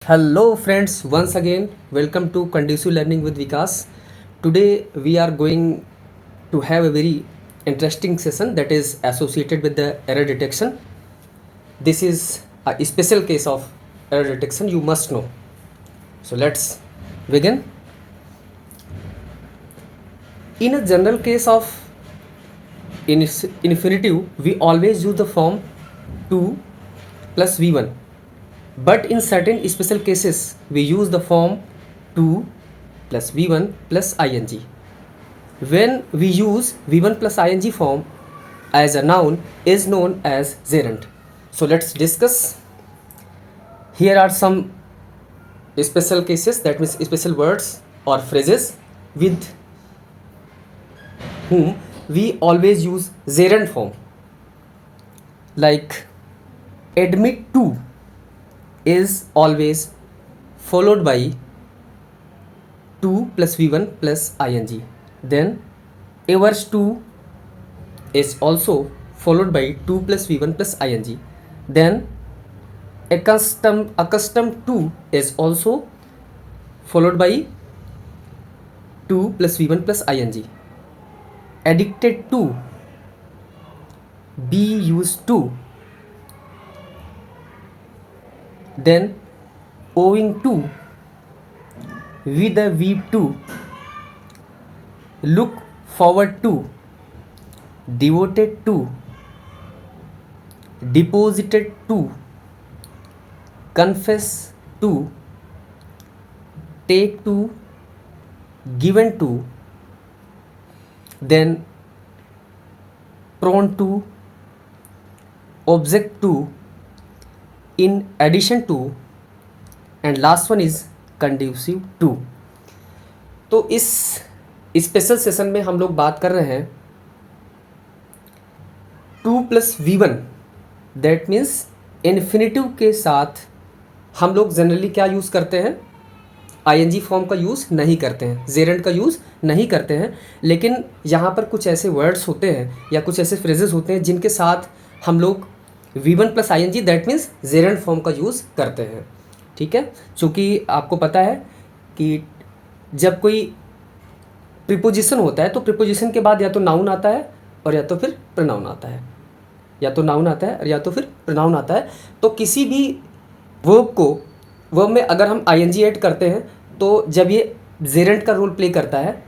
Hello friends, once again welcome to Conducive Learning with Vikas. Today we are going to have a very interesting session that is associated with the error detection. This is a special case of error detection you must know. So let's begin. In a general case of infinitive, we always use the form 2 plus v1. But in certain special cases, we use the form 2 plus v1 plus ing. When we use v1 plus ing form as a noun is known as gerund. So let's discuss. Here are some special cases, that means special words or phrases with whom we always use gerund form. Like admit to is always followed by 2 plus v1 plus ing. Then averse to is also followed by 2 plus v1 plus ing. Then accustomed to is also followed by 2 plus v1 plus ing. Addicted to, be used to. Then owing to, with a verb to. Look forward to, devoted to, deposited to, confess to, take to, given to. Then prone to, object to, in addition to, and last one is conducive to. तो इस special session में हम लोग बात कर रहे हैं 2 plus v1, that means infinitive के साथ हम लोग जनरली क्या यूज़ करते हैं, ing फॉर्म का यूज़ नहीं करते हैं, जेरेंट का यूज़ नहीं करते हैं. लेकिन यहाँ पर कुछ ऐसे वर्ड्स होते हैं या कुछ ऐसे फ्रेजेस होते हैं जिनके साथ हम लोग v1 plus ing that means Geraint form का यूज़ करते हैं. ठीक है, चूँकि आपको पता है कि जब कोई प्रीपोजिशन होता है तो प्रीपोजिशन के बाद या तो नाउन आता है और या तो फिर प्रोनाउन आता है, या तो नाउन आता है और या तो फिर प्रोनाउन आता है. तो किसी भी वर्ब में अगर हम ing ऐड करते हैं तो जब ये जेरेंट का रोल प्ले करता है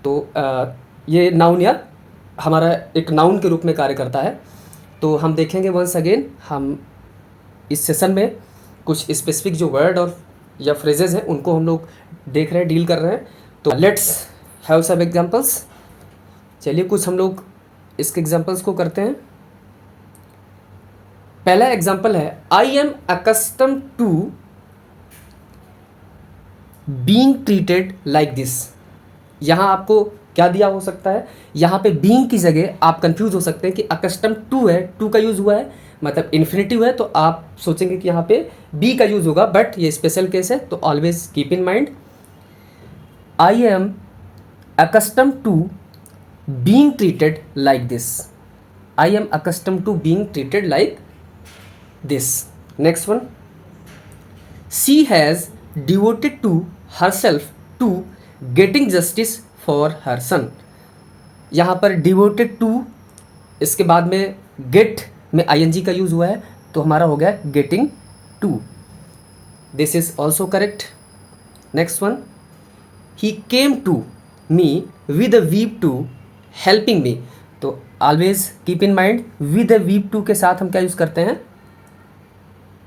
तो ये नाउन या हमारा एक नाउन के रूप में कार्य करता है. तो हम देखेंगे वंस अगेन, हम इस सेशन में कुछ स्पेसिफिक जो वर्ड और या फ्रेजेस हैं उनको हम लोग देख रहे हैं, डील कर रहे हैं. तो लेट्स हैव सम एग्जांपल्स. चलिए कुछ हम लोग इसके एग्जांपल्स को करते हैं. पहला एग्जांपल है I am accustomed to being treated like this. यहाँ आपको क्या दिया हो सकता है, यहाँ पे बीइंग की जगह आप कंफ्यूज हो सकते हैं कि अकस्टम्ड टू है, टू का यूज़ हुआ है मतलब इन्फिनेटिव है, तो आप सोचेंगे कि यहाँ पे बी का यूज़ होगा, बट ये स्पेशल केस है. तो always keep in mind I am accustomed to being treated like this. I am accustomed to being treated like this. Next one, she has devoted to herself to getting justice for her son. यहाँ पर devoted to, इसके बाद में gate में ing का use हुआ है तो हमारा हो गया getting to. This is also correct. Next one, he came to me with a weep to helping me. तो always keep in mind with a weep to के साथ हम क्या यूज़ करते हैं,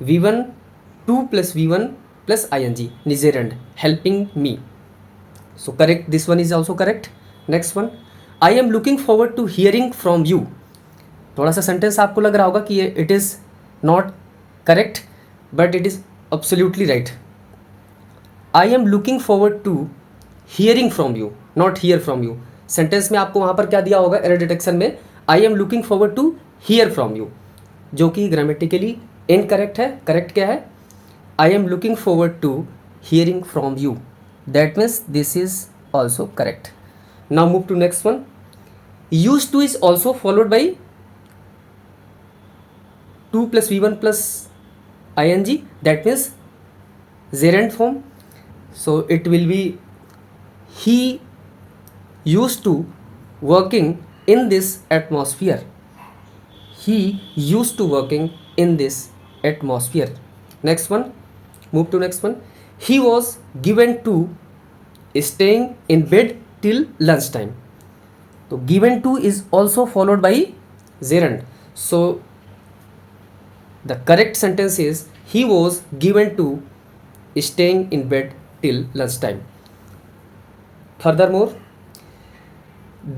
v1 2 plus v1 plus ing gerund helping me. So correct, this one is also correct. Next one, I am looking forward to hearing from you. थोड़ा सा sentence आपको लग रहा होगा कि ये it is not correct but it is absolutely right. I am looking forward to hearing from you, not hear from you. Sentence में आपको वहाँ पर क्या दिया होगा एरर डिटेक्शन में, I am looking forward to hear from you, जो कि ग्रामेटिकली इनकरेक्ट है. करेक्ट क्या है, I am looking forward to hearing from you. That means this is also correct. Now move to next one. Use to is also followed by 2 plus v1 plus ing, that means gerund form, so it will be he used to working in this atmosphere. He used to working in this atmosphere. Next one, move to next one. He was given to staying in bed till lunchtime. So given to is also followed by gerund. So the correct sentence is he was given to staying in bed till lunchtime. Furthermore,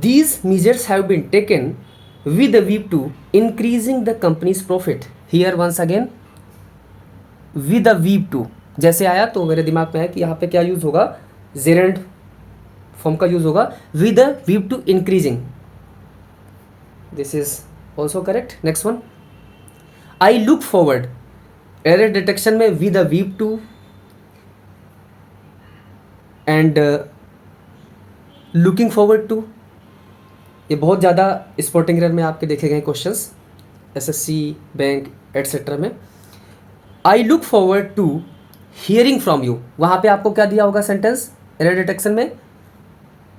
these measures have been taken with a view to increasing the company's profit. Here once again with a view to जैसे आया तो मेरे दिमाग में आया कि यहाँ पे क्या यूज होगा, जेरेंड फॉर्म का यूज होगा with a view to increasing. This is also correct. Next one, I look forward, error detection में with a view to and looking forward to, ये बहुत ज़्यादा स्पोर्टिंग एरर में आपके देखे गए क्वेश्चंस एसएससी बैंक एटसेट्रा में. I look forward to hearing from you, वहाँ पे आपको क्या दिया होगा सेंटेंस एरर डिटेक्शन में,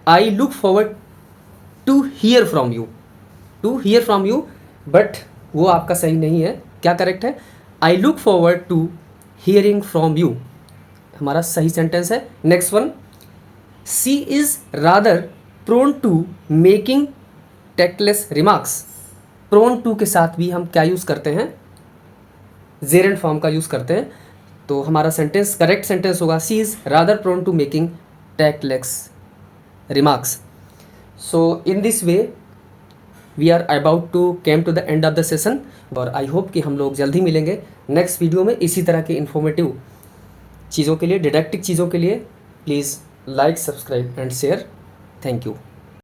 I look forward to hear from you, to hear from you, but वो आपका सही नहीं है. क्या करेक्ट है, I look forward to hearing from you हमारा सही सेंटेंस है. Next one, she is rather prone to making tactless remarks. Prone to के साथ भी हम क्या यूज़ करते हैं, जेरेंड फॉर्म का यूज़ करते हैं. तो हमारा सेंटेंस करेक्ट सेंटेंस होगा she is rather prone to making tactless remarks. So in this way we are about to came to the end of the session. और आई होप कि हम लोग जल्दी मिलेंगे नेक्स्ट वीडियो में इसी तरह के इन्फॉर्मेटिव चीज़ों के लिए, डिडक्टिक चीज़ों के लिए. Please like, subscribe and share. Thank you.